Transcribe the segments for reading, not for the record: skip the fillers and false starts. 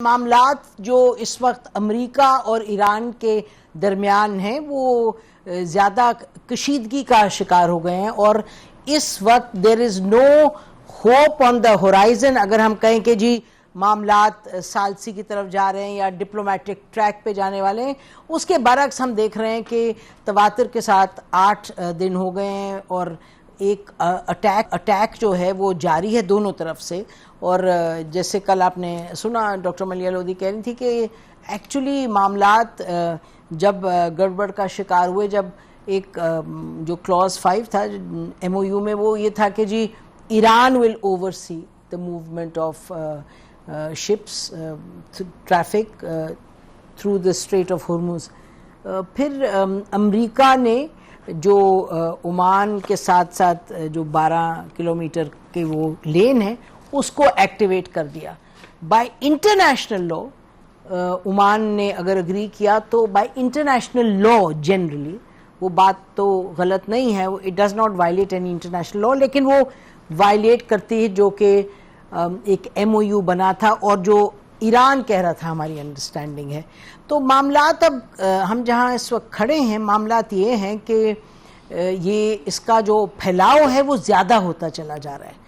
معاملات جو اس وقت امریکہ اور ایران کے درمیان ہیں وہ زیادہ کشیدگی کا شکار ہو گئے ہیں، اور اس وقت there is no hope on the horizon. اگر ہم کہیں کہ جی معاملات ثالثی کی طرف جا رہے ہیں یا ڈپلومیٹک ٹریک پہ جانے والے ہیں، اس کے برعکس ہم دیکھ رہے ہیں کہ تواتر کے ساتھ 8 دن ہو گئے ہیں اور ایک اٹیک جو ہے وہ جاری ہے دونوں طرف سے. اور جیسے کل آپ نے سنا ڈاکٹر ملیحہ لودھی کہہ رہی تھی کہ ایکچولی معاملات جب گڑبڑ کا شکار ہوئے، جب ایک جو کلاز 5 تھا ایم او یو میں، وہ یہ تھا کہ جی Iran will oversee the movement of ships traffic through the strait of Hormuz. پھر امریکہ نے جو عمان کے ساتھ ساتھ جو 12 کلومیٹر کے وہ لین ہے اس کو ایکٹیویٹ کر دیا. بائی انٹرنیشنل لا عمان نے اگر اگری کیا تو بائی انٹرنیشنل لا جنرلی وہ بات تو غلط نہیں ہے، it does not violate any international law, لیکن وہ وائلیٹ کرتی ہے جو کہ ایک ایم او یو بنا تھا اور جو ایران کہہ رہا تھا ہماری انڈرسٹینڈنگ ہے. تو معاملات اب ہم جہاں اس وقت کھڑے ہیں، معاملات یہ ہیں کہ یہ اس کا جو پھیلاؤ ہے وہ زیادہ ہوتا چلا جا رہا ہے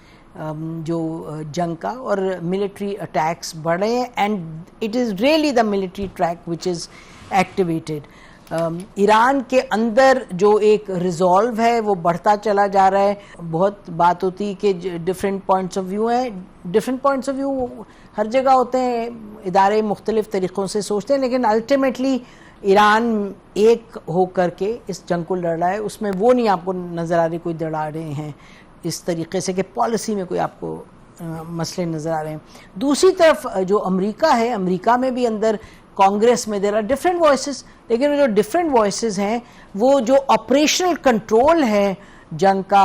جو جنگ کا، اور ملٹری اٹیکس بڑھے ہیں and it is really the military track which is activated. Iran کے اندر جو ایک ریزالو ہے وہ بڑھتا چلا جا رہا ہے. بہت بات ہوتی کہ ڈفرینٹ پوائنٹس آف ویو ہیں، ڈفرینٹ پوائنٹس آف ویو ہر جگہ ہوتے ہیں، ادارے مختلف طریقوں سے سوچتے ہیں، لیکن الٹیمیٹلی ایران ایک ہو کر کے اس جنگ کو لڑ رہا ہے. اس میں وہ نہیں آپ کو نظر آ رہے کوئی دڑا رہے ہیں اس طریقے سے کہ پالیسی میں کوئی آپ کو مسئلے نظر آ رہے ہیں. دوسری طرف جو امریکہ ہے، امریکہ میں بھی اندر کانگریس میں دیر آر ڈفرینٹ وائسز، لیکن وہ جو ڈفرینٹ وائسز ہیں وہ جو آپریشنل کنٹرول ہے جنگ کا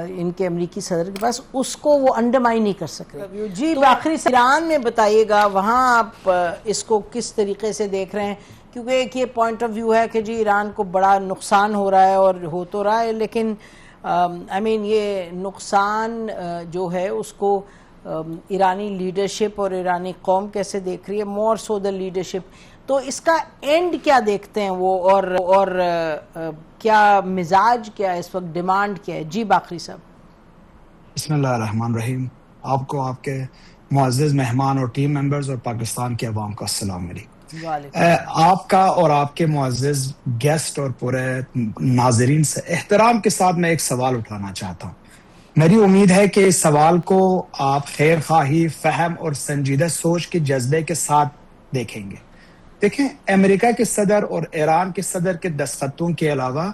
ان کے امریکی صدر کے پاس، اس کو وہ انڈرمائن نہیں کر سکتے. جی آخری ایران میں بتائیے گا وہاں آپ اس کو کس طریقے سے دیکھ رہے ہیں، کیونکہ ایک یہ پوائنٹ آف ویو ہے کہ جی ایران کو بڑا نقصان ہو رہا ہے اور ہو تو رہا ہے، لیکن یہ نقصان جو ہے اس کو ایرانی لیڈرشپ اور ایرانی قوم کیسے دیکھ رہی ہے، مور سو دا لیڈرشپ. تو اس کا اینڈ کیا دیکھتے ہیں وہ، اور کیا مزاج کیا ہے اس وقت، ڈیمانڈ کیا ہے؟ جی باقری صاحب. بسم اللہ الرحمن الرحیم. آپ کو، آپ کے معزز مہمان اور ٹیم ممبرز اور پاکستان کے عوام کا السلام علیکم. آپ کا اور آپ کے معزز گیسٹ اور پورے ناظرین سے احترام کے ساتھ میں ایک سوال اٹھانا چاہتا ہوں. میری امید ہے کہ اس سوال کو آپ خیر خواہی، فہم اور سنجیدہ سوچ کے جذبے کے ساتھ دیکھیں گے. دیکھیں، امریکہ کے صدر اور ایران کے صدر کے دستخطوں کے علاوہ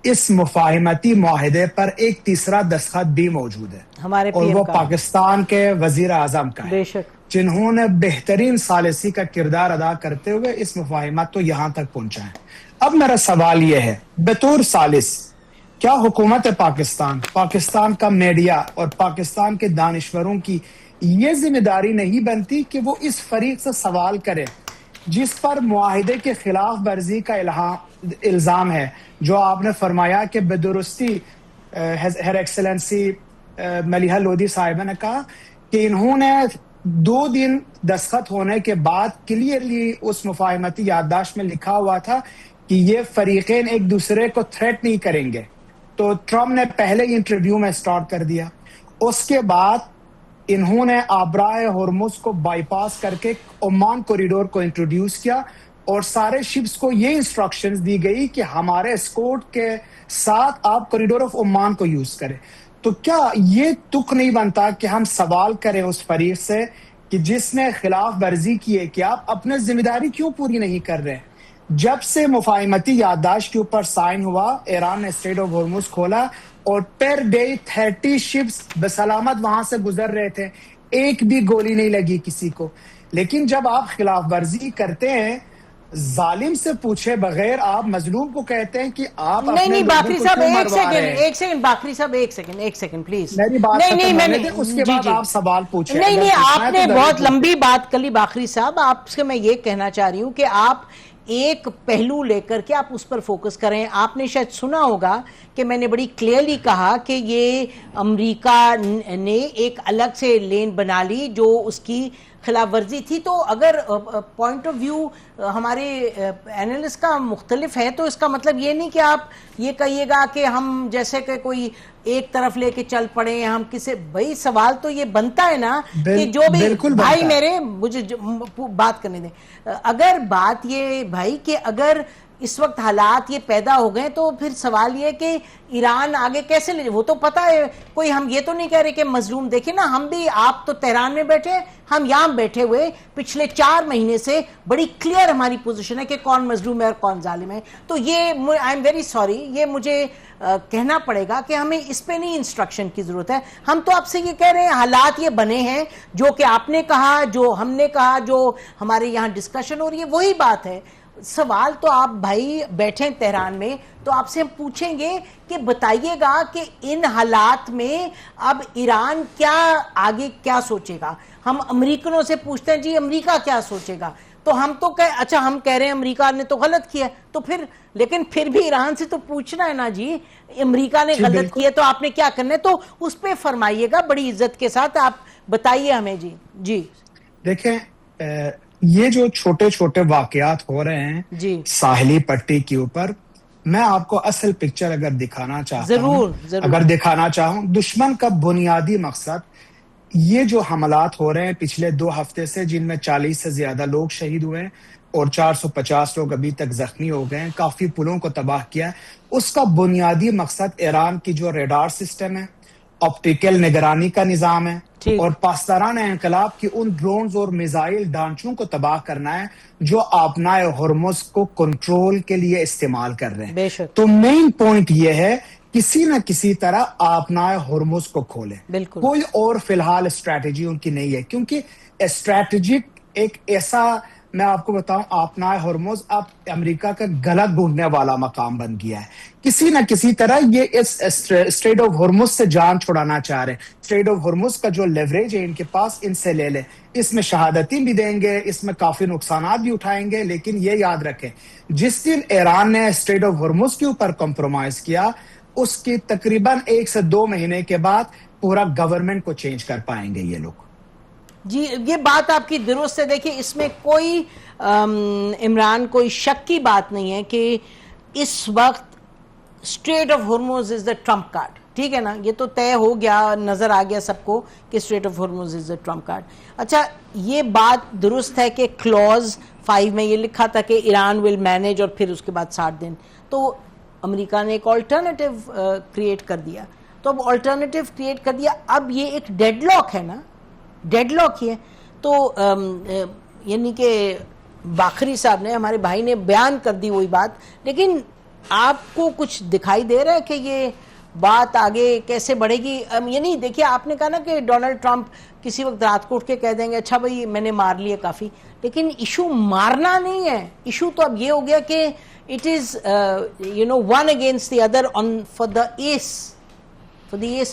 اس مفاہمتی معاہدے پر ایک تیسرا دستخط بھی موجود ہے، اور وہ پاکستان کے وزیر اعظم کا ہے، جنہوں نے بہترین ثالثی کا کردار ادا کرتے ہوئے اس مفاہمت کو یہاں تک پہنچا ہے. اب میرا سوال یہ ہے، بطور ثالث کیا حکومت پاکستان کا میڈیا اور پاکستان کے دانشوروں کی یہ ذمہ داری نہیں بنتی کہ وہ اس فریق سے سوال کرے جس پر معاہدے کے خلاف ورزی کا الزام ہے، جو آپ نے فرمایا کہ بدرستی ہر ایکسلنسی ملیحہ لودھی صاحبہ نے کہا کہ انہوں نے 2 دن دستخط ہونے کے بعد کلیئرلی اس مفاہمتی یادداشت میں لکھا ہوا تھا کہ یہ فریقین ایک دوسرے کو تھریٹ نہیں کریں گے. تو ٹرمپ نے پہلے ہی انٹرویو میں سٹارٹ کر دیا. اس کے بعد انہوں نے آبرائے ہرمز کو بائی پاس کر کے عمان کوریڈور کو انٹروڈیوس کیا، اور سارے شپس کو یہ انسٹرکشنز دی گئی کہ ہمارے اسکورٹ کے ساتھ آپ کوریڈور آف عمان کو یوز کریں. تو کیا یہ تک نہیں بنتا کہ ہم سوال کریں اس فریق سے کہ جس نے خلاف ورزی کی ہے کہ آپ اپنے ذمہ داری کیوں پوری نہیں کر رہے؟ جب سے مفاہمتی یادداشت کے اوپر سائن ہوا، ایران نے اسٹریٹ آف ہرمز کھولا اور پر ڈے 30 شپس بسلامت وہاں سے گزر رہے تھے، ایک بھی گولی نہیں لگی کسی کو. لیکن جب آپ خلاف ورزی کرتے ہیں، ظالم سے پوچھے بغیر آپ مظلوم کو کہتے ہیں کہ آپ نہیں باقری صاحب ایک سیکنڈ باقری صاحب ایک سیکنڈ پلیز. میری بات اس کے بعد آپ سوال پوچھیں. نہیں آپ نے بہت لمبی بات کری باقری صاحب. آپ سے میں یہ کہنا چاہ رہی ہوں کہ آپ ایک پہلو لے کر کے آپ اس پر فوکس کریں. آپ نے شاید سنا ہوگا کہ میں نے بڑی کلیئرلی کہا کہ یہ امریکہ نے ایک الگ سے لین بنا لی جو اس کی خلاف ورزی تھی. تو اگر پوائنٹ آف ویو ہمارے اینالسٹ کا مختلف ہے تو اس کا مطلب یہ نہیں کہ آپ یہ کہیے گا کہ ہم جیسے کہ کوئی ایک طرف لے کے چل پڑے ہیں. ہم کسی بھائی سوال تو یہ بنتا ہے نا کہ جو بھی بھائی میرے مجھے بات کرنے دیں. اگر بات یہ بھائی کہ اگر اس وقت حالات یہ پیدا ہو گئے تو پھر سوال یہ کہ ایران آگے کیسے لے, وہ تو پتا ہے کوئی, ہم یہ تو نہیں کہہ رہے کہ مظلوم. دیکھیں نا, ہم بھی, آپ تو تہران میں بیٹھے, ہم یہاں بیٹھے ہوئے پچھلے 4 مہینے سے بڑی کلیئر ہماری پوزیشن ہے کہ کون مظلوم ہے اور کون ظالم ہے. تو یہ آئی ایم ویری سوری, یہ مجھے کہنا پڑے گا کہ ہمیں اس پہ نہیں انسٹرکشن کی ضرورت ہے. ہم تو آپ سے یہ کہہ رہے ہیں حالات یہ بنے ہیں جو کہ آپ نے کہا, جو ہم نے کہا, جو ہمارے یہاں ڈسکشن ہو رہی ہے وہی بات ہے. سوال تو آپ بھائی بیٹھیں تہران میں تو آپ سے ہم پوچھیں گے کہ بتائیے گا کہ ان حالات میں اب ایران کیا آگے کیا سوچے گا. ہم امریکنوں سے پوچھتے ہیں جی امریکہ کیا سوچے گا, تو ہم تو اچھا ہم کہہ رہے ہیں امریکہ نے تو غلط کیا, تو پھر لیکن پھر بھی ایران سے تو پوچھنا ہے نا جی, امریکہ نے غلط کیا تو آپ نے کیا کرنا ہے, تو اس پہ فرمائیے گا بڑی عزت کے ساتھ, آپ بتائیے ہمیں. جی دیکھیں, یہ جو چھوٹے چھوٹے واقعات ہو رہے ہیں ساحلی پٹی کے اوپر, میں آپ کو اصل پکچر اگر دکھانا چاہتا ہوں, اگر دکھانا چاہوں, دشمن کا بنیادی مقصد یہ جو حملات ہو رہے ہیں پچھلے 2 ہفتے سے, جن میں 40 سے زیادہ لوگ شہید ہوئے ہیں اور 450 لوگ ابھی تک زخمی ہو گئے ہیں, کافی پلوں کو تباہ کیا ہے, اس کا بنیادی مقصد ایران کی جو ریڈار سسٹم ہے, آپٹیکل نگرانی کا نظام ہے, اور پاسداران انقلاب کی ان ڈرونز اور میزائل ڈانچوں کو تباہ کرنا ہے جو آبنائے ہرمز کو کنٹرول کے لیے استعمال کر رہے ہیں. تو مین پوائنٹ یہ ہے کسی نہ کسی طرح آبنائے ہرمز کو کھولیں. کوئی اور فی الحال اسٹریٹجی ان کی نہیں ہے, کیونکہ اسٹریٹجک ایک ایسا, میں آپ کو بتاؤں, آبنائے ہرمز اب امریکہ کا گلا ڈھونڈنے والا مقام بن گیا ہے. کسی نہ کسی طرح یہ اس اسٹریٹ آف ہرمز سے جان چھڑانا چاہ رہے ہیں. اسٹریٹ آف ہرمز کا جو لیوریج ہے ان کے پاس, ان سے لے لیں. اس میں شہادتیں بھی دیں گے, اس میں کافی نقصانات بھی اٹھائیں گے, لیکن یہ یاد رکھیں جس دن ایران نے اسٹریٹ آف ہرمز کے اوپر کمپرومائز کیا, اس کی تقریباً 1 سے 2 مہینے کے بعد پورا گورنمنٹ کو چینج کر پائیں گے یہ لوگ. جی یہ بات آپ کی درست ہے. دیکھیں اس میں کوئی عمران کوئی شک کی بات نہیں ہے کہ اس وقت Strait of Hormuz is the Trump card. ٹھیک ہے نا, یہ تو طے ہو گیا, نظر آ گیا سب کو کہ strait of Hormuz is the Trump card. اچھا یہ بات درست ہے کہ کلوز 5 میں یہ لکھا تھا کہ ایران ول مینیج, اور پھر اس کے بعد 60 دن, تو امریکہ نے ایک آلٹرنیٹو کریٹ کر دیا. تو اب آلٹرنیٹو کریٹ کر دیا, اب یہ ایک ڈیڈ لاک ہے نا, ڈیڈ لاک ہی ہے. تو یعنی کہ باقری صاحب نے, ہمارے بھائی نے بیان کر دی وہی بات, لیکن آپ کو کچھ دکھائی دے رہا ہے کہ یہ بات آگے کیسے بڑھے گی؟ یعنی دیکھیے آپ نے کہا نا کہ ڈونلڈ ٹرمپ کسی وقت رات کو اٹھ کے کہہ دیں گے اچھا بھائی میں نے مار لیا کافی, لیکن ایشو مارنا نہیں ہے. ایشو تو اب یہ ہو گیا کہ it is one against the other on for the ace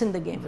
in the game.